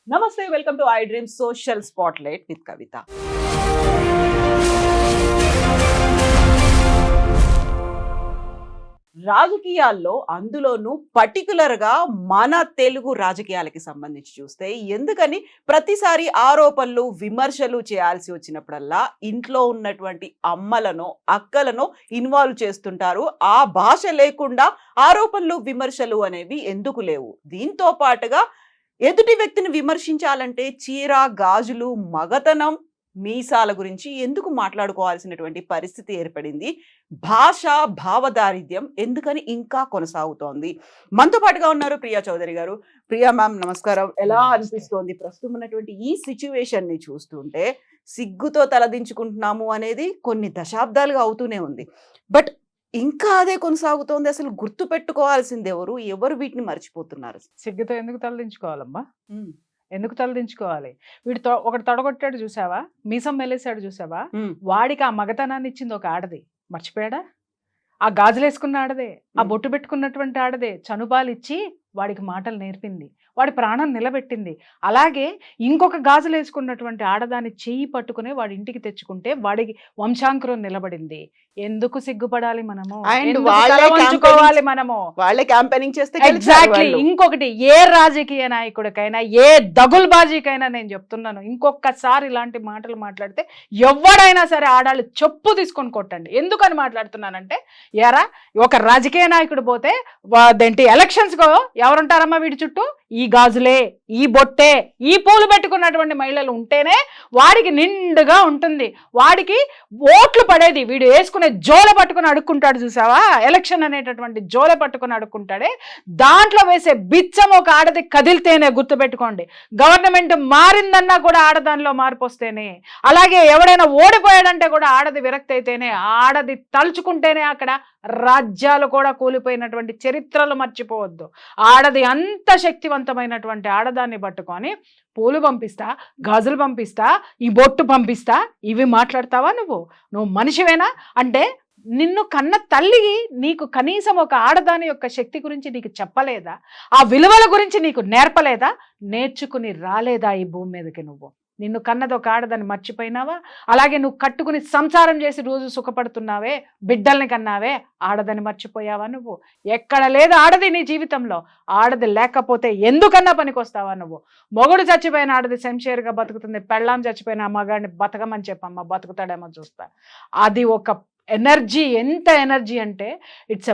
నమస్తే, welcome to I dream social spotlight with Kavitha. రాజకీయాల్లో అందులోనూ పర్టికులర్గా మన తెలుగు రాజకీయాలకి సంబంధించి చూస్తే ఎందుకని ప్రతిసారి ఆరోపణలు విమర్శలు చేయాల్సి వచ్చినప్పుడల్లా ఇంట్లో ఉన్నటువంటి అమ్మలను అక్కలను ఇన్వాల్వ్ చేస్తుంటారు. ఆ భాష లేకుండా ఆరోపణలు విమర్శలు అనేవి ఎందుకు లేవు? దీంతో పాటుగా ఎదుటి వ్యక్తిని విమర్శించాలంటే చీర గాజులు మగతనం మీసాల గురించి ఎందుకు మాట్లాడుకోవాల్సినటువంటి పరిస్థితి ఏర్పడింది? భాష భావదారిద్ర్యం ఎందుకని ఇంకా కొనసాగుతోంది? మనతో పాటుగా ఉన్నారు ప్రియా చౌదరి గారు. ప్రియా మ్యామ్, నమస్కారం. ఎలా అనిపిస్తోంది ప్రస్తుతం ఉన్నటువంటి ఈ సిచ్యువేషన్ ని చూస్తుంటే? సిగ్గుతో తలదించుకుంటున్నాము అనేది కొన్ని దశాబ్దాలుగా అవుతూనే ఉంది, బట్ ఇంకా అదే కొనసాగుతోంది. అసలు గుర్తు పెట్టుకోవాల్సింది ఎవరు? ఎవరు వీటిని మర్చిపోతున్నారు? సిగ్గుతో ఎందుకు తలదించుకోవాలమ్మా? ఎందుకు తలదించుకోవాలి? ఒకటి తొడగొట్టాడు చూసావా, మీసం మెలేసాడు చూసావా, వాడికి ఆ మగతనాన్ని ఇచ్చింది ఒక ఆడది. మర్చిపోయాడా? ఆ గాజులు వేసుకున్న ఆడదే, ఆ బొట్టు పెట్టుకున్నటువంటి ఆడదే చనుబాలు ఇచ్చి వాడికి మాటలు నేర్పింది, వాడి ప్రాణం నిలబెట్టింది. అలాగే ఇంకొక గాజులు వేసుకున్నటువంటి ఆడదాన్ని చెయ్యి పట్టుకునే వాడి ఇంటికి తెచ్చుకుంటే వాడికి వంశాంకురం నిలబడింది. ఎందుకు సిగ్గుపడాలి మనము? వంచుకోవాలి మనము? వాళ్ళే క్యాంపెయినింగ్ చేస్తే ఎగ్జాక్ట్లీ. ఇంకొకటి, ఏ రాజకీయ నాయకుడికైనా ఏ దగుల్బాజీకైనా నేను చెప్తున్నాను, ఇంకొకసారి ఇలాంటి మాటలు మాట్లాడితే ఎవడైనా సరే ఆడాళ్ళు చెప్పు తీసుకొని కొట్టండి. ఎందుకని మాట్లాడుతున్నానంటే, ఎరా ఒక రాజకీయ నాయకుడు పోతే దేంటి ఎలక్షన్స్ కో ఎవరుంటారమ్మా వీడి చుట్టూ? ఈ గాజులే, ఈ బొట్టే, ఈ పూలు పెట్టుకున్నటువంటి మహిళలు ఉంటేనే వాడికి నిండుగా ఉంటుంది, వాడికి ఓట్లు పడేది. వీడు వేసుకునే జోల పట్టుకుని అడుక్కుంటాడు చూసావా, ఎలక్షన్ అనేటటువంటి జోల పట్టుకుని అడుక్కుంటాడే, దాంట్లో వేసే బిచ్చం ఒక ఆడది కదిలితేనే, గుర్తుపెట్టుకోండి. గవర్నమెంట్ మారిందన్నా కూడా ఆడదానిలో మార్పు వస్తేనే, అలాగే ఎవడైనా ఓడిపోయాడంటే కూడా ఆడది విరక్తి అయితేనే, ఆడది తలుచుకుంటేనే అక్కడ రాజ్యాలు కూడా కూలిపోయినటువంటి చరిత్రలు మర్చిపోవద్దు. ఆడది అంత శక్తివంతమైనటువంటి ఆడదాన్ని పట్టుకొని పూలు పంపిస్తా, గాజులు పంపిస్తా, ఈ బొట్టు పంపిస్తా, ఇవి మాట్లాడతావా? నువ్వు మనిషివేనా? అంటే నిన్ను కన్న తల్లి నీకు కనీసం ఒక ఆడదాని యొక్క శక్తి గురించి నీకు చెప్పలేదా? ఆ విలువల గురించి నీకు నేర్పలేదా? నేర్చుకుని రాలేదా ఈ భూమి మీదకి? నిన్ను కన్నది ఒక ఆడదాన్ని మర్చిపోయినావా? అలాగే నువ్వు కట్టుకుని సంసారం చేసి రోజు సుఖపడుతున్నావే, బిడ్డల్ని కన్నావే, ఆడదని మర్చిపోయావా? ఎక్కడ లేదు ఆడది నీ జీవితంలో. ఆడది లేకపోతే ఎందుకన్నా పనికొస్తావా? మొగుడు చచ్చిపోయిన ఆడది శంషేరుగా బతుకుతుంది, పెళ్ళాం చచ్చిపోయిన మగాడిని బతకమని చెప్పమ్మా, బతుకుతాడేమో చూస్తా. అది ఒక ఎనర్జీ. ఎంత ఎనర్జీ అంటే ఇట్స్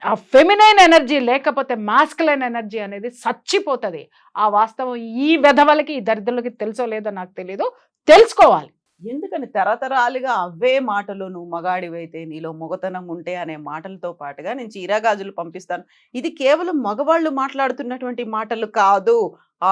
ఆ ఫెమినైన్ ఎనర్జీ, లేకపోతే మాస్కులైన్ ఎనర్జీ అనేది చచ్చిపోతుంది. ఆ వాస్తవం ఈ వెధవలకి, ఈ దరిద్రులకి తెలుసో లేదో నాకు తెలీదు, తెలుసుకోవాలి. ఎందుకని తరతరాలుగా అవే మాటలు, నువ్వు మగాడివైతే నీలో మొగతనం ఉంటే అనే మాటలతో పాటుగా నేను చీరగాజులు పంపిస్తాను, ఇది కేవలం మగవాళ్ళు మాట్లాడుతున్నటువంటి మాటలు కాదు,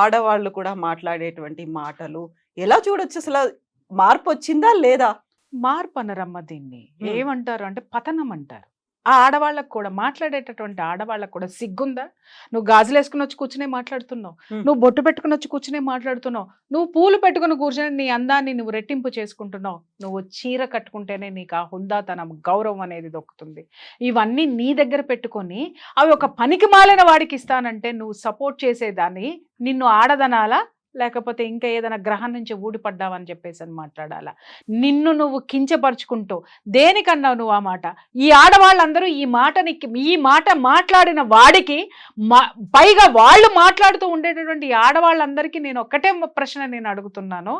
ఆడవాళ్ళు కూడా మాట్లాడేటువంటి మాటలు. ఎలా చూడొచ్చు? అసలు మార్పు వచ్చిందా లేదా? మార్పు అనరమ్మ దీన్ని. ఏమంటారు అంటే పతనం అంటారు. ఆ ఆడవాళ్ళకు కూడా, మాట్లాడేటటువంటి ఆడవాళ్ళకు కూడా సిగ్గుందా? నువ్వు గాజులు వేసుకుని వచ్చి కూర్చునే మాట్లాడుతున్నావు, నువ్వు బొట్టు పెట్టుకుని వచ్చి కూర్చునే మాట్లాడుతున్నావు, నువ్వు పూలు పెట్టుకుని కూర్చొని నీ అందాన్ని నువ్వు రెట్టింపు చేసుకుంటున్నావు. నువ్వు చీర కట్టుకుంటేనే నీకు ఆ హుందాతనం, గౌరవం అనేది దొక్కుతుంది. ఇవన్నీ నీ దగ్గర పెట్టుకొని అవి ఒక పనికి మాలిన వాడికి ఇస్తానంటే నువ్వు సపోర్ట్ చేసేదాన్ని నిన్ను ఆడదనాలా, లేకపోతే ఇంకా ఏదైనా గ్రహం నుంచి ఊడిపడ్డావని చెప్పేసి అని మాట్లాడాలా? నిన్ను నువ్వు కించపరుచుకుంటూ దేనికన్నావు నువ్వు ఆ మాట? ఈ ఆడవాళ్ళందరూ ఈ మాట మాట్లాడిన వాడికి పైగా వాళ్ళు మాట్లాడుతూ ఉండేటటువంటి ఆడవాళ్ళందరికీ నేను ఒక్కటే ప్రశ్న నేను అడుగుతున్నాను.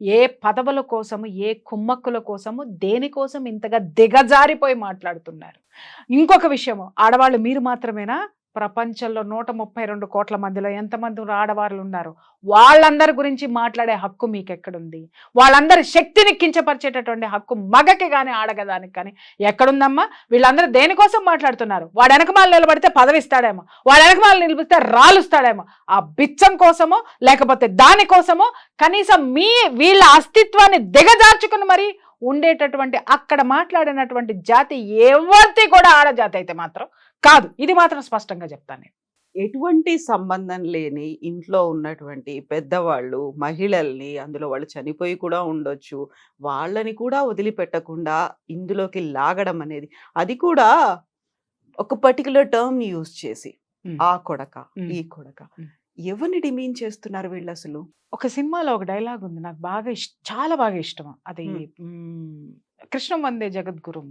ఏ పదవుల కోసము, ఏ కుమ్మక్కుల కోసము, దేనికోసం ఇంతగా దిగజారిపోయి మాట్లాడుతున్నారు? ఇంకొక విషయము, ఆడవాళ్ళు మీరు మాత్రమేనా? ప్రపంచంలో 132 కోట్ల మందిలో ఎంతమంది ఆడవాళ్ళు ఉన్నారు? వాళ్ళందరి గురించి మాట్లాడే హక్కు మీకు ఎక్కడుంది? వాళ్ళందరి శక్తిని కించపరిచేటటువంటి హక్కు మగకి కానీ ఆడగదానికి కానీ ఎక్కడుందమ్మా? వీళ్ళందరూ దేనికోసం మాట్లాడుతున్నారు? వాడు వెనకమాల నిలబడితే పదవి ఇస్తాడేమో, వాడు వెనకమాల నిలిపిస్తే రాలుస్తాడేమో, ఆ బిచ్చం కోసమో లేకపోతే దానికోసమో కనీసం వీళ్ళ అస్తిత్వాన్ని దిగజార్చుకుని మరి ఉండేటటువంటి అక్కడ మాట్లాడినటువంటి జాతి ఎవరిది కూడా ఆడజాతి అయితే మాత్రం కాదు. ఇది మాత్రం స్పష్టంగా చెప్తాను. ఎటువంటి సంబంధం లేని ఇంట్లో ఉన్నటువంటి పెద్దవాళ్ళు మహిళల్ని, అందులో వాళ్ళు చనిపోయి కూడా ఉండొచ్చు, వాళ్ళని కూడా వదిలిపెట్టకుండా ఇందులోకి లాగడం అనేది, అది కూడా ఒక పర్టికులర్ టర్మ్ని యూజ్ చేసి ఉమ్, ఆ కొడక, ఉమ్, ఈ కొడక. ఉమ్. ఎవరిని డిమీన్ చేస్తున్నారు వీళ్ళు అసలు? ఒక సినిమాలో ఒక డైలాగ్ ఉంది నాకు బాగా చాలా బాగా ఇష్టం అది. ఉమ్, కృష్ణం వందే జగద్గురు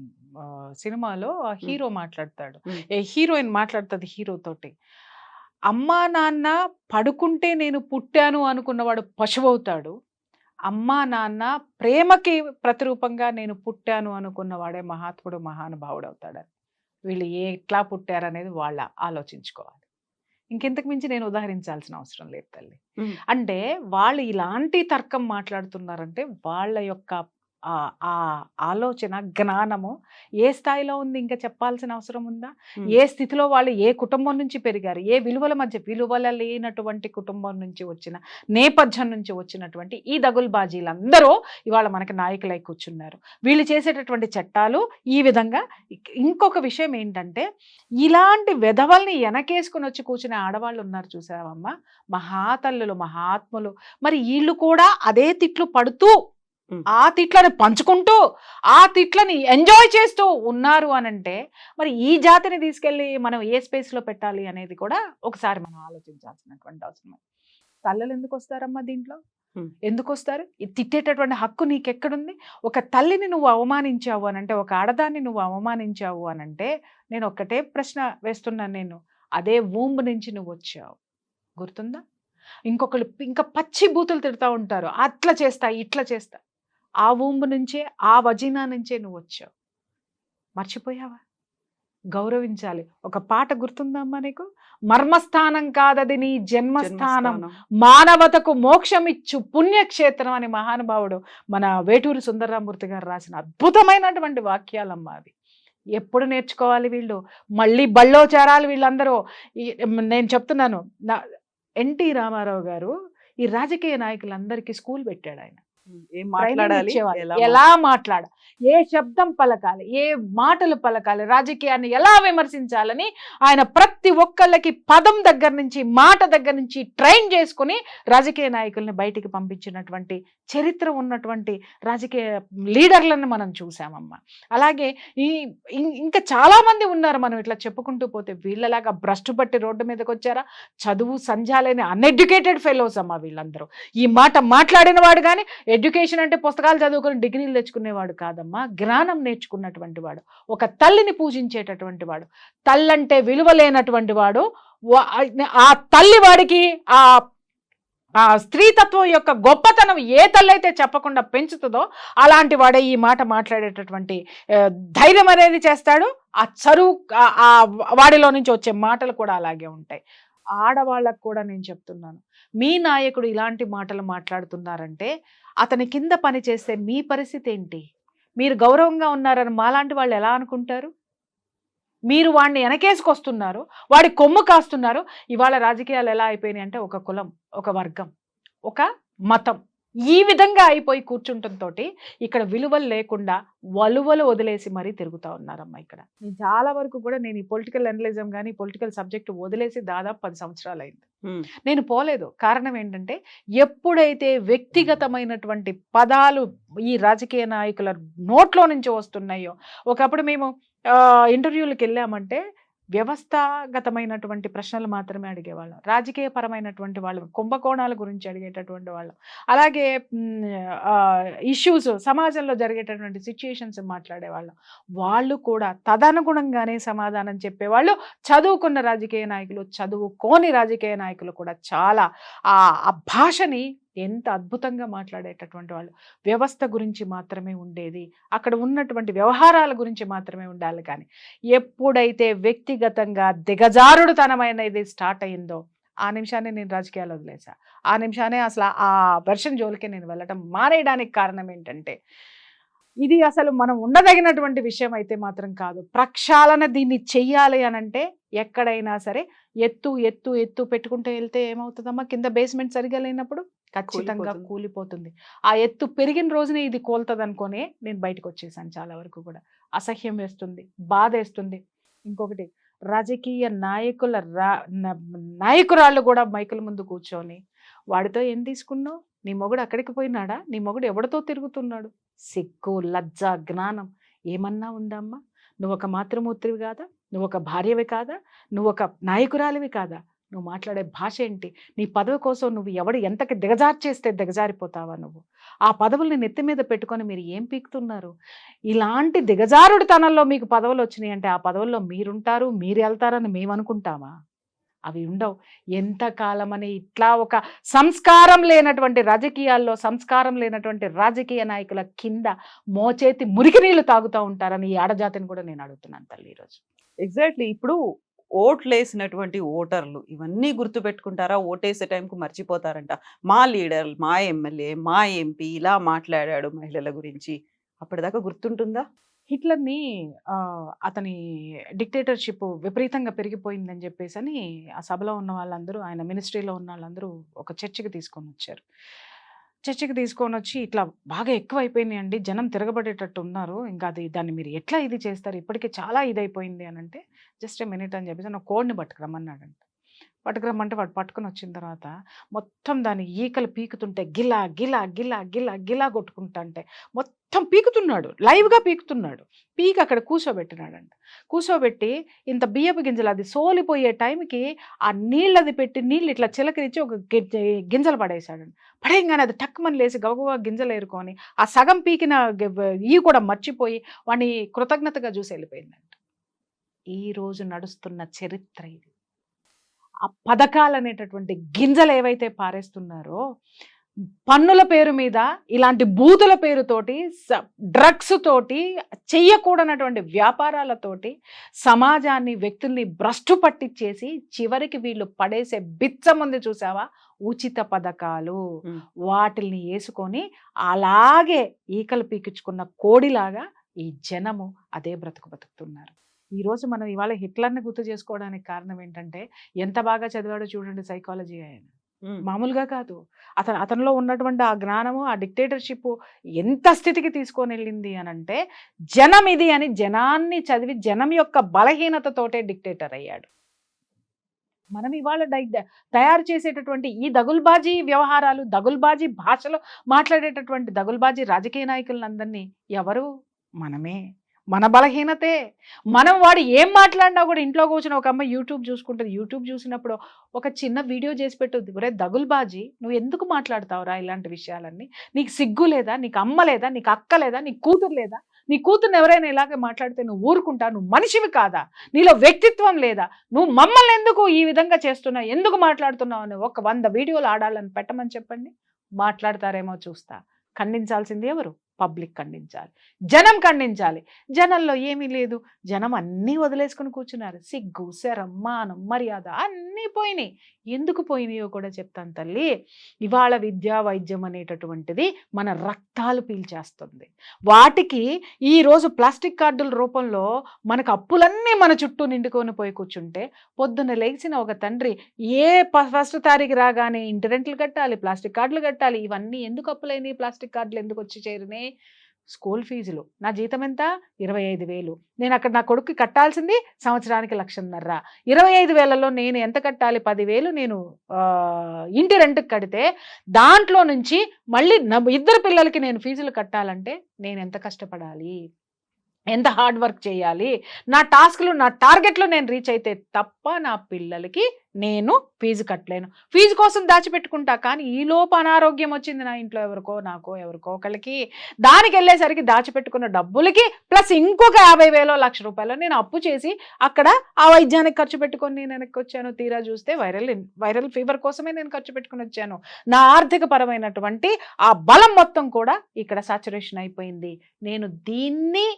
ఆ, సినిమాలో ఆ ఉమ్, హీరో మాట్లాడతాడు, ఉమ్, హీరోయిన్ మాట్లాడుతుంది హీరో తోటి. అమ్మా నాన్న పడుకుంటే నేను పుట్టాను అనుకున్నవాడు పశువవుతాడు, అమ్మా నాన్న ప్రేమకి ప్రతిరూపంగా నేను పుట్టాను అనుకున్నవాడే మహాత్ముడు మహానుభావుడు అవుతాడు. వీళ్ళు ఎట్లా పుట్టారనేది వాళ్ళ ఆలోచించుకోవాలి. ఇంకెంతకు మించి నేను ఉదాహరించాల్సిన అవసరం లేదు తల్లి. ఉమ్. అంటే వాళ్ళు ఇలాంటి తర్కం మాట్లాడుతున్నారంటే వాళ్ళ యొక్క ఆ ఆలోచన జ్ఞానము ఏ స్థాయిలో ఉంది ఇంకా చెప్పాల్సిన అవసరం ఉందా? ఉమ్, ఏ స్థితిలో వాళ్ళు ఏ కుటుంబం నుంచి పెరిగారు, ఏ విలువల మధ్య, విలువల లేనటువంటి కుటుంబం నుంచి వచ్చిన నేపథ్యం నుంచి వచ్చినటువంటి ఈ దగుల్బాజీలందరూ ఇవాళ మనకి నాయకులై కూర్చున్నారు. వీళ్ళు చేసేటటువంటి చట్టాలు ఈ విధంగా. ఇంకొక విషయం ఏంటంటే, ఇలాంటి వెధవల్ని వెనకేసుకుని వచ్చి కూర్చునే ఆడవాళ్ళు ఉన్నారు చూసావమ్మా, మహాతల్లులు మహాత్ములు. మరి వీళ్ళు కూడా అదే తిట్లు పడుతూ ఆ తిట్లని పంచుకుంటూ ఆ తిట్లని ఎంజాయ్ చేస్తూ ఉన్నారు అనంటే మరి ఈ జాతిని తీసుకెళ్ళి మనం ఏ స్పేస్లో పెట్టాలి అనేది కూడా ఒకసారి మనం ఆలోచించాల్సినటువంటి అవసరం. తల్లులు ఎందుకు వస్తారమ్మా దీంట్లో? ఎందుకు వస్తారు? తిట్టేటటువంటి హక్కు నీకెక్కడుంది? ఒక తల్లిని నువ్వు అవమానించావు అనంటే, ఒక ఆడదాన్ని నువ్వు అవమానించావు అనంటే, నేను ఒక్కటే ప్రశ్న వేస్తున్నాను. నేను అదే వూంబ్ నుంచి నువ్వు వచ్చావు, గుర్తుందా? ఇంకొకళ్ళు ఇంకా పచ్చి బూతులు తిడతా ఉంటారు, అట్లా చేస్తా ఇట్లా చేస్తా. ఆ వూంబ్ నుంచే, ఆ వజీనా నుంచే నువ్వు వచ్చావు. మర్చిపోయావా? గౌరవించాలి. ఒక పాట గుర్తుందమ్మా నీకు? మర్మస్థానం కాదది నీ జన్మస్థానం, మానవతకు మోక్షమిచ్చు పుణ్యక్షేత్రం అని మహానుభావుడు మన వేటూరి సుందరరామూర్తి గారు రాసిన అద్భుతమైనటువంటి వాక్యాలమ్మా అవి. ఎప్పుడు నేర్చుకోవాలి వీళ్ళు? మళ్ళీ బళ్ళో చేరాలి వీళ్ళందరూ. నేను చెప్తున్నాను, ఎన్టీ రామారావు గారు ఈ రాజకీయ నాయకులందరికీ స్కూల్ పెట్టాడు ఆయన. ఏం మాట్లాడాలి, ఎలా మాట్లాడాలి, ఏ శబ్దం పలకాలి, ఏ మాటలు పలకాలి, రాజకీయాన్ని ఎలా విమర్శించాలని ఆయన ప్రతి ఒక్కళ్ళకి పదం దగ్గర నుంచి మాట దగ్గర నుంచి ట్రైన్ చేసుకుని రాజకీయ నాయకుల్ని బయటికి పంపించినటువంటి చరిత్ర ఉన్నటువంటి రాజకీయ లీడర్లను మనం చూసామమ్మా. అలాగే ఇంకా చాలా మంది ఉన్నారు, మనం ఇట్లా చెప్పుకుంటూ పోతే. వీళ్ళలాగా భ్రష్టు పట్టి రోడ్డు మీదకి వచ్చారా? చదువు సంధ్యాలేని అన్ఎడ్యుకేటెడ్ ఫెలోస్ అమ్మా వీళ్ళందరూ. ఈ మాట మాట్లాడిన వాడు కానీ ఎడ్యుకేషన్ అంటే పుస్తకాలు చదువుకుని డిగ్రీలు తెచ్చుకునేవాడు కాదమ్మా, జ్ఞానం నేర్చుకున్నటువంటి వాడు, ఒక తల్లిని పూజించేటటువంటి వాడు, తల్లంటే విలువ లేనటువంటి వాడు. ఆ తల్లి వాడికి ఆ స్త్రీతత్వం యొక్క గొప్పతనం ఏ తల్లి అయితే చెప్పకుండా పెంచుతుందో అలాంటి వాడే ఈ మాట మాట్లాడేటటువంటి ధైర్యం అనేది చేస్తాడు. ఆ చరువు ఆ వాడిలో నుంచి వచ్చే మాటలు కూడా అలాగే ఉంటాయి. ఆడవాళ్ళకు కూడా నేను చెప్తున్నాను, మీ నాయకుడు ఇలాంటి మాటలు మాట్లాడుతున్నారంటే అతని కింద పని చేస్తే మీ పరిస్థితి ఏంటి? మీరు గౌరవంగా ఉన్నారని మాలాంటి వాళ్ళు ఎలా అనుకుంటారు? మీరు వాడిని వెనకేసుకొస్తున్నారు, వాడి కొమ్ము కాస్తున్నారు. ఇవాళ రాజకీయాలు ఎలా అయిపోయినాయి అంటే ఒక కులం, ఒక వర్గం, ఒక మతం, ఈ విధంగా అయిపోయి కూర్చుంటంతో ఇక్కడ విలువలు లేకుండా వలువలు వదిలేసి మరీ తిరుగుతూ ఉన్నారమ్మా. ఇక్కడ నేను చాలా వరకు కూడా నేను ఈ పొలిటికల్ అనలిజం కానీ పొలిటికల్ సబ్జెక్ట్ వదిలేసి దాదాపు 10 సంవత్సరాలు అయింది. నేను పోలేదు. కారణం ఏంటంటే, ఎప్పుడైతే వ్యక్తిగతమైనటువంటి పదాలు ఈ రాజకీయ నాయకుల నోట్లో నుంచి వస్తున్నాయో, ఒకప్పుడు మేము ఇంటర్వ్యూలకు వెళ్ళామంటే వ్యవస్థాగతమైనటువంటి ప్రశ్నలు మాత్రమే అడిగేవాళ్ళం, రాజకీయ పరమైనటువంటి వాళ్ళు కుంభకోణాల గురించి అడిగేటటువంటి వాళ్ళం, అలాగే ఇష్యూస్ సమాజంలో జరిగేటటువంటి సిచ్యుయేషన్స్ మాట్లాడేవాళ్ళం. వాళ్ళు కూడా తదనుగుణంగానే సమాధానం చెప్పేవాళ్ళు. చదువుకున్న రాజకీయ నాయకులు, చదువుకోని రాజకీయ నాయకులు కూడా చాలా ఆ భాషని ఎంత అద్భుతంగా మాట్లాడేటటువంటి వాళ్ళు. వ్యవస్థ గురించి మాత్రమే ఉండేది, అక్కడ ఉన్నటువంటి వ్యవహారాల గురించి మాత్రమే ఉండాలి. కానీ ఎప్పుడైతే వ్యక్తిగతంగా దిగజారుడుతనమైనది స్టార్ట్ అయిందో ఆ నిమిషాన్ని నేను రాజకీయాలు వదిలేసా. ఆ నిమిషానే అసలు ఆ వెర్షన్ జోలికి నేను వెళ్ళటం మానేయడానికి కారణం ఏంటంటే, ఇది అసలు మనం ఉండదగినటువంటి విషయం అయితే మాత్రం కాదు. ప్రక్షాళన దీన్ని చెయ్యాలి అనంటే ఎక్కడైనా సరే ఎత్తు ఎత్తు ఎత్తు పెట్టుకుంటూ వెళ్తే ఏమవుతుందమ్మా, కింద బేస్మెంట్ సరిగా లేనప్పుడు ఖచ్చితంగా కూలిపోతుంది. ఆ ఎత్తు పెరిగిన రోజునే ఇది కోలుతుంది అనుకోనే నేను బయటకు వచ్చేసాను. చాలా వరకు కూడా అసహ్యం వేస్తుంది, బాధ వేస్తుంది. ఇంకొకటి, రాజకీయ నాయకురాళ్ళు కూడా మైకుల ముందు కూర్చొని వాడితో ఏం తీసుకున్నావు, నీ మొగుడు అక్కడికి పోయినాడా, నీ మొగుడు ఎవడితో తిరుగుతున్నాడు, సిగ్గు లజ్జ జ్ఞానం ఏమన్నా ఉందమ్మా? నువ్వు ఒక మాతృమూర్తివి కాదా? నువ్వు ఒక భార్యవి కాదా? నువ్వు ఒక నాయకురాలివి కాదా? నువ్వు మాట్లాడే భాష ఏంటి? నీ పదవి కోసం నువ్వు ఎంతకి దిగజార్చేస్తే దిగజారిపోతావా నువ్వు? ఆ పదవుల్ని నెత్తి మీద పెట్టుకొని మీరు ఏం పీకుతున్నారు? ఇలాంటి దిగజారుడుతనంలో మీకు పదవులొచ్చినాయంటే ఆ పదవుల్లో మీరుంటారు, మీరెళ్తారని మేమనుకుంటామా? అవి ఉండవు. ఎంతకాలమని ఇట్లా ఒక సంస్కారం లేనటువంటి రాజకీయాల్లో సంస్కారం లేనటువంటి రాజకీయ నాయకుల కింద మోచేతి మురికి నీళ్లు తాగుతా ఉంటారని ఈ ఆడజాతిని కూడా నేను అడుగుతున్నాను తల్లి ఈరోజు. ఎగ్జాక్ట్లీ. ఇప్పుడు ఓట్లేసినటువంటి ఓటర్లు ఇవన్నీ గుర్తుపెట్టుకుంటారా? ఓటేసే టైంకు మర్చిపోతారంట. మా లీడర్, మా ఎమ్మెల్యే, మా ఎంపీ ఇలా మాట్లాడాడు మహిళల గురించి. అప్పటిదాకా గుర్తుంటుందా? హిట్లర్‌ని అతని డిక్టేటర్‌షిప్ విపరీతంగా పెరిగిపోయిందని చెప్పేసని ఆ సభలో ఉన్న వాళ్ళందరూ, ఆయన మినిస్ట్రీలో ఉన్న వాళ్ళందరూ ఒక చర్చకి తీసుకొనొచ్చారు. చర్చకి తీసుకొనొచ్చి, "ఇట్లా బాగా ఎక్కువైపోయినాయండి. జనం తిరగబడేటట్టు ఉన్నారు. ఇంకా దాన్ని మీరు ఎట్లా ఇది చేస్తారు? ఇప్పటికే చాలా ఇదైపోయింది" అనంటే, "జస్ట్ ఎ మినిట్" అని చెప్పేసి ఒక కోడిని పట్టుకురమ్మన్నాడంట. పట్టుకురమ్మంటే వాడు పట్టుకొని వచ్చిన తర్వాత మొత్తం దాని ఈకలు పీకుతుంటే గిలా గిలా గిలా గిలా గిలా కొట్టుకుంటుంటే మొత్తం పీకుతున్నాడు, లైవ్‌గా పీకుతున్నాడు. పీకి అక్కడ కూర్చోబెట్టినాడంట. కూర్చోబెట్టి ఇంత బియ్యపు గింజలు అది సోలిపోయే టైంకి ఆ నీళ్ళది పెట్టి నీళ్ళు ఇట్లా చిలకరించి ఒక గింజలు పడేశాడంట. పడేయంగానే అది టక్కుమని లేసి గబగబా గింజలు ఏరుకొని ఆ సగం పీకిన కూడా మర్చిపోయి వాడిని కృతజ్ఞతగా చూసి వెళ్ళిపోయిందంట. ఈ రోజు నడుస్తున్న చరిత్ర ఇది. ఆ పథకాలనేటటువంటి గింజలు ఏవైతే పారేస్తున్నారో, పన్నుల పేరు మీద ఇలాంటి బూతుల పేరుతోటి, డ్రగ్స్ తోటి, చెయ్యకూడనటువంటి వ్యాపారాలతోటి సమాజాన్ని, వ్యక్తుల్ని భ్రష్టు పట్టించేసి చివరికి వీళ్ళు పడేసే బిచ్చముంది చూసావా? ఉచిత పథకాలు. హ్మ్. వాటిల్ని యేసుకొని అలాగే ఈకలు పీకించుకున్న కోడిలాగా ఈ జనము అదే బ్రతుకు బతుకుతున్నారు. ఈరోజు మనం ఇవాళ హిట్లర్‌ని గుర్తు చేసుకోవడానికి కారణం ఏంటంటే, ఎంత బాగా చదివాడో చూడండి సైకాలజీ ఆయన. హ్మ్. మామూలుగా కాదు. అతనిలో ఉన్నటువంటి ఆ జ్ఞానము, ఆ డిక్టేటర్‌షిప్ ఎంత స్థితికి తీసుకొనెళ్ళింది అనంటే, జనం ఇది అని జనాన్ని చదివి జనం యొక్క బలహీనతతోటే డిక్టేటర్ అయ్యాడు. మనం ఇవాళ తయారు చేసేటటువంటి ఈ దగుల్బాజీ వ్యవహారాలు, దగుల్బాజీ భాషలో మాట్లాడేటటువంటి దగుల్బాజీ రాజకీయ నాయకులందరినీ ఎవరు? మనమే. మన బలహీనతే. మనం వాడు ఏం మాట్లాడినా కూడా ఇంట్లో కూర్చొని ఒక అమ్మాయి యూట్యూబ్ చూసుకుంటది. యూట్యూబ్ చూసినప్పుడు ఒక చిన్న వీడియో చేసి పెట్టుద్ది. ఒరేయ్ దగుల్బాజీ, నువ్వు ఎందుకు మాట్లాడతావురా ఇలాంటి విషయాలన్నీ? నీకు సిగ్గు లేదా? నీకు అమ్మ లేదా? నీకు అక్క లేదా? నీకు కూతురు లేదా? నీ కూతుర్ని ఎవరైనా ఇలాగే మాట్లాడితే నువ్వు ఊరుకుంటా? నువ్వు మనిషివి కాదా? నీలో వ్యక్తిత్వం లేదా? నువ్వు మమ్మల్ని ఎందుకు ఈ విధంగా చేస్తున్నావు? ఎందుకు మాట్లాడుతున్నావు అని ఒక 100 వీడియోలు ఆడాలని పెట్టమని చెప్పండి. మాట్లాడతారేమో చూస్తా. ఖండించాల్సింది ఎవరు? పబ్లిక్ ఖండించాలి. జనం ఖండించాలి. జనంలో ఏమీ లేదు. జనం అన్నీ వదిలేసుకొని కూర్చున్నారు. సిగ్గు, శరం, మానం, మర్యాద అన్నీ పోయినాయి. ఎందుకు పోయినాయో కూడా చెప్తాను తల్లి. ఇవాళ విద్యా, వైద్యం అనేటటువంటిది మన రక్తాలు పీల్చేస్తుంది. వాటికి ఈరోజు ప్లాస్టిక్ కార్డుల రూపంలో మనకు అప్పులన్నీ మన చుట్టూ నిండుకొని పోయి కూర్చుంటే, పొద్దున్న లేచిన ఒక తండ్రి ఫస్ట్ తారీఖు రాగానే ఇంటి రెంట్లు కట్టాలి, ప్లాస్టిక్ కార్డులు కట్టాలి. ఇవన్నీ ఎందుకు అప్పులైనయి? ప్లాస్టిక్ కార్డులు ఎందుకు వచ్చి చేరినాయి? స్కూల్ ఫీజులు. నా జీతం ఎంత? 25,000. నేను అక్కడ నా కొడుక్కి కట్టాల్సింది సంవత్సరానికి 1,50,000. 25,000లో నేను ఎంత కట్టాలి? 10,000 నేను ఇంటి రెంట్‌కి కడితే, దాంట్లో నుంచి మళ్ళీ ఇద్దరు పిల్లలకి నేను ఫీజులు కట్టాలంటే నేను ఎంత కష్టపడాలి? ఎంత హార్డ్ వర్క్ చేయాలి? నా టాస్క్‌లు, నా టార్గెట్‌లు నేను రీచ్ అయితే తప్ప నా పిల్లలకి నేను ఫీజు కట్టలేను. ఫీజు కోసం దాచిపెట్టుకుంటా. కానీ ఈలోపు అనారోగ్యం వచ్చింది నా ఇంట్లో నాకో ఎవరికో ఒకళ్ళకి. దానికెళ్ళేసరికి దాచిపెట్టుకున్న డబ్బులకి ప్లస్ ఇంకొక 50,000 1,00,000 నేను అప్పు చేసి అక్కడ ఆ వైద్యానికి ఖర్చు పెట్టుకొని నేను వెనక్కొచ్చాను. తీరా చూస్తే వైరల్ ఫీవర్ కోసమే నేను ఖర్చు పెట్టుకొని వచ్చాను. నా ఆర్థిక పరమైనటువంటి ఆ బలం మొత్తం కూడా ఇక్కడ సాచురేషన్ అయిపోయింది. నేను దీన్ని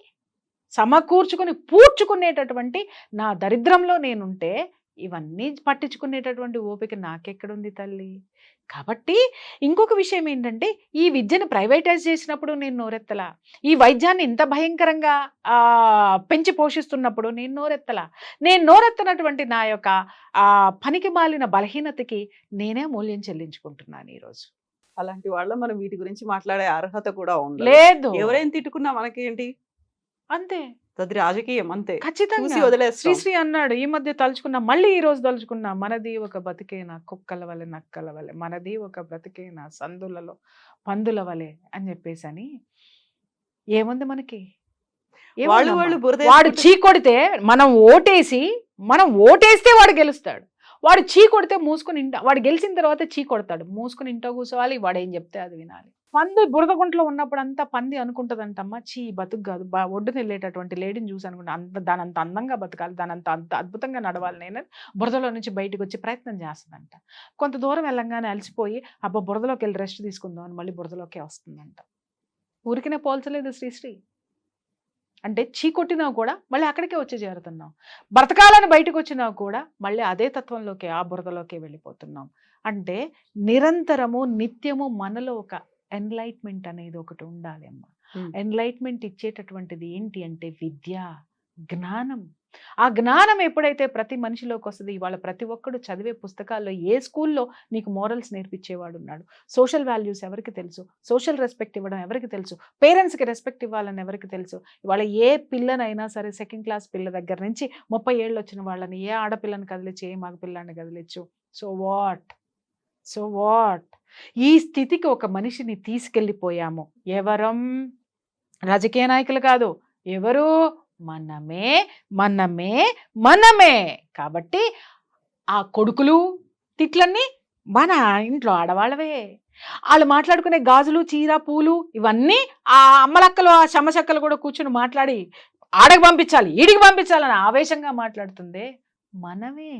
సమకూర్చుకుని పూడ్చుకునేటటువంటి నా దరిద్రంలో నేనుంటే ఇవన్నీ పట్టించుకునేటటువంటి ఓపిక నాకెక్కడుంది తల్లి? కాబట్టి ఇంకొక విషయం ఏంటంటే, ఈ విద్యను ప్రైవేటైజ్ చేసినప్పుడు నేను నోరెత్తలా. ఈ వైద్యాన్ని ఇంత భయంకరంగా పెంచి పోషిస్తున్నప్పుడు నేను నోరెత్తలా. నేను నోరెత్తనటువంటి నా యొక్క పనికి మాలిన బలహీనతకి నేనే మూల్యం చెల్లించుకుంటున్నాను ఈరోజు. అలాంటి వాళ్ళ మనం వీటి గురించి మాట్లాడే అర్హత కూడా ఉండదు. లేదు. ఎవరైనా తిట్టుకున్నా మనకేంటి? అంతే. అది రాజకీయం అంతే. ఖచ్చితంగా. చూసి వదిలేస్తాం. శ్రీశ్రీ అన్నాడు ఈ మధ్య తలుచుకున్నా, మళ్ళీ ఈ రోజు తలుచుకున్నా, మనది ఒక బతికేనా కుక్కల వలె నక్కల వలె, మనది ఒక బ్రతికేనా సందులలో పందుల వలె అని చెప్పేసని. ఏముంది మనకి? వాళ్ళు ఏమోనమ్మా. వాళ్ళు బురద వాడు వేసుకుంటూ- చీ కొడితే మనం ఓటేస్తే వాడు గెలుస్తాడు. వాడు చీ కొడితే మూసుకుని ఇంట వాడు గెలిచిన తర్వాత చీ కొడతాడు, మూసుకుని ఇంట్లో కూర్చోవాలి, వాడు ఏం చెప్తే అది వినాలి. పంది బురద గుంటలో ఉన్నప్పుడు అంతా పంది అనుకుంటదంటమ్మా, చీ బతుకు కాదు, ఒడ్డున వెళ్ళేటటువంటి లేడీని చూసి అనుకుంటా దాని అంత అందంగా బతకాలి, దాని అంత అద్భుతంగా నడవాలి నేను, బురదలో నుంచి బయటకు వచ్చి ప్రయత్నం చేస్తుందంట. కొంత దూరం వెళ్ళంగానే అలసిపోయి అబ్బా బురదలోకి వెళ్ళి రెస్ట్ తీసుకుందాం అని మళ్ళీ బురదలోకే వస్తుందంట. ఊరికినే పోల్చలేదు శ్రీశ్రీ. అంటే చీ కొట్టినా కూడా మళ్ళీ అక్కడికే వచ్చి చేరుతున్నాం, బ్రతకాలని బయటకు వచ్చినా కూడా మళ్ళీ అదే తత్వంలోకి ఆ బురదలోకి వెళ్ళిపోతున్నాం. అంటే నిరంతరము నిత్యము మనలో ఒక ఎన్లైట్మెంట్ అనేది ఒకటి ఉండాలి అమ్మ. ఎన్లైట్మెంట్ ఇచ్చేటటువంటిది ఏంటి అంటే విద్య, జ్ఞానం. ఆ జ్ఞానం ఎప్పుడైతే ప్రతి మనిషిలోకి వస్తుంది, ఇవాళ ప్రతి ఒక్కడు చదివే పుస్తకాల్లో ఏ స్కూల్లో నీకు మోరల్స్ నేర్పించేవాడు ఉన్నాడు, సోషల్ వాల్యూస్ ఎవరికి తెలుసు, సోషల్ రెస్పెక్ట్ ఇవ్వడం ఎవరికి తెలుసు, పేరెంట్స్కి రెస్పెక్ట్ ఇవ్వాలని ఎవరికి తెలుసు. ఇవాళ ఏ పిల్లనైనా సరే సెకండ్ క్లాస్ పిల్ల దగ్గర నుంచి 30 ఏళ్ళు వచ్చిన వాళ్ళని ఏ ఆడపిల్లని కదిలించి ఏ మగపిల్లాన్ని కదిలించు. సో వాట్ ఈ స్థితికి ఒక మనిషిని తీసుకెళ్ళిపోయాము. ఎవరం? రాజకీయ నాయకులు కాదు, ఎవరు? మనమే మనమే మనమే. కాబట్టి ఆ కొడుకులు తిట్లన్నీ మన ఇంట్లో ఆడవాళ్ళవే. వాళ్ళు మాట్లాడుకునే గాజులు చీర పూలు ఇవన్నీ ఆ అమ్మలక్కలు ఆ శమ్మచక్కలు కూడా కూర్చుని మాట్లాడి ఆడకి పంపించాలి ఈడికి పంపించాలని ఆవేశంగా మాట్లాడుతుందే మనమే.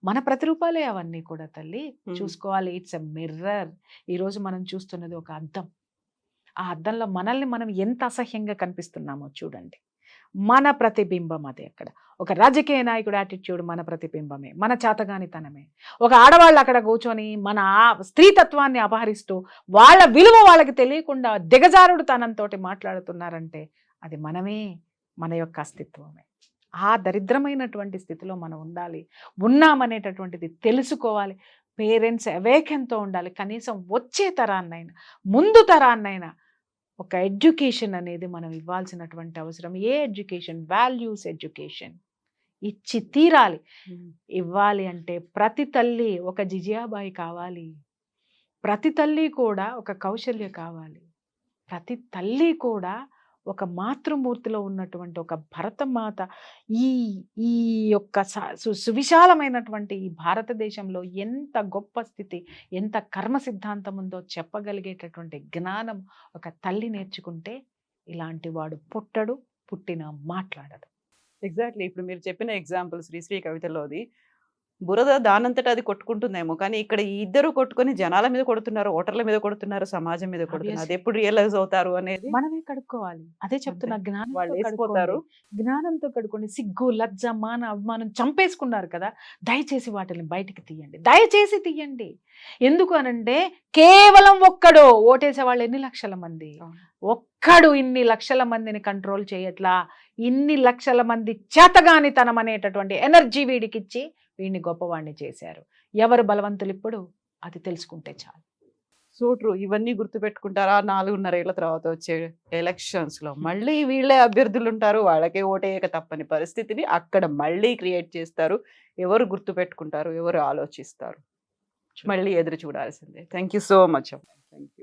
మన ప్రతిరూపాలే అవన్నీ కూడా తల్లి. చూసుకోవాలి. It's a mirror. ఈరోజు మనం చూస్తున్నది ఒక అద్దం. ఆ అద్దంలో మనల్ని మనం ఎంత అసహ్యంగా కనిపిస్తున్నామో చూడండి. మన ప్రతిబింబం అది. అక్కడ ఒక రాజకీయ నాయకుడు యాటిట్యూడ్ మన ప్రతిబింబమే, మన చేతగానితనమే. ఒక ఆడవాళ్ళు అక్కడ కూర్చొని మన స్త్రీతత్వాన్ని అపహరిస్తూ వాళ్ళ విలువ వాళ్ళకి తెలియకుండా దిగజారుడు తనంతో మాట్లాడుతున్నారంటే అది మనమే, మన యొక్క అస్తిత్వమే. ఆ దరిద్రమైనటువంటి స్థితిలో మనం ఉండాలి. ఉన్నామనేటటువంటిది తెలుసుకోవాలి. పేరెంట్స్ అవేకంతో ఉండాలి. కనీసం వచ్చే తరాన్నైనా ముందు తరాన్నైనా ఒక ఎడ్యుకేషన్ అనేది మనం ఇవ్వాల్సినటువంటి అవసరం. ఏ ఎడ్యుకేషన్? వాల్యూస్ ఎడ్యుకేషన్ ఇచ్చి తీరాలి. ఇవ్వాలి అంటే ప్రతి తల్లి ఒక జిజియాబాయి కావాలి, ప్రతి తల్లి కూడా ఒక కౌశల్య కావాలి, ప్రతి తల్లి కూడా ఒక మాతృమూర్తిలో ఉన్నటువంటి ఒక భరతమాత. ఈ ఈ యొక్క సువిశాలమైనటువంటి ఈ భారతదేశంలో ఎంత గొప్ప స్థితి, ఎంత కర్మ సిద్ధాంతం ఉందో చెప్పగలిగేటటువంటి జ్ఞానం ఒక తల్లి నేర్చుకుంటే ఇలాంటి వాడు పుట్టడు, పుట్టిన మాట్లాడడు. ఎగ్జాక్ట్లీ. ఇప్పుడు మీరు చెప్పిన ఎగ్జాంపుల్ శ్రీశ్రీ కవితలోది బురద దానంతట అది కొట్టుకుంటుందేమో, కానీ ఇక్కడ ఈ ఇద్దరు కొట్టుకొని జనాల మీద కొడుతున్నారు, ఓటర్ల మీద కొడుతున్నారు, సమాజం మీద కొడుతున్నారు. అది ఎప్పుడు రియలైజ్ అవుతారు అనేది మనమే కడుక్కోవాలి. అదే చెప్తున్నా, వాళ్ళు జ్ఞానంతో వేసిపోతారు. కడుక్కోండి. జ్ఞానంతో కడుక్కోండి. సిగ్గు, లజ్జ, మాన, అభిమానం చంపేసుకున్నారు కదా, దయచేసి వాటిని బయటికి తీయండి, దయచేసి తీయండి. ఎందుకు అనంటే కేవలం ఒక్కడు ఓటేసే వాళ్ళు ఎన్ని లక్షల మంది, ఒక్కడు ఇన్ని లక్షల మందిని కంట్రోల్ చేయట్లా. ఇన్ని లక్షల మంది చేతగానితనం అనేటటువంటి ఎనర్జీ వీడికిచ్చి వీడిని గొప్పవాడిని చేశారు. ఎవరు బలవంతులు ఇప్పుడు అది తెలుసుకుంటే చాలు. So true. ఇవన్నీ గుర్తుపెట్టుకుంటారా? 4.5 ఏళ్ల తర్వాత వచ్చే ఎలక్షన్స్ లో మళ్ళీ వీళ్ళే అభ్యర్థులు ఉంటారు, వాళ్ళకే ఓటేయక తప్పని పరిస్థితిని అక్కడ మళ్ళీ క్రియేట్ చేస్తారు. ఎవరు గుర్తుపెట్టుకుంటారు, ఎవరు ఆలోచిస్తారు, మళ్ళీ ఎదురు చూడాల్సిందే. Thank you so much. Thank you.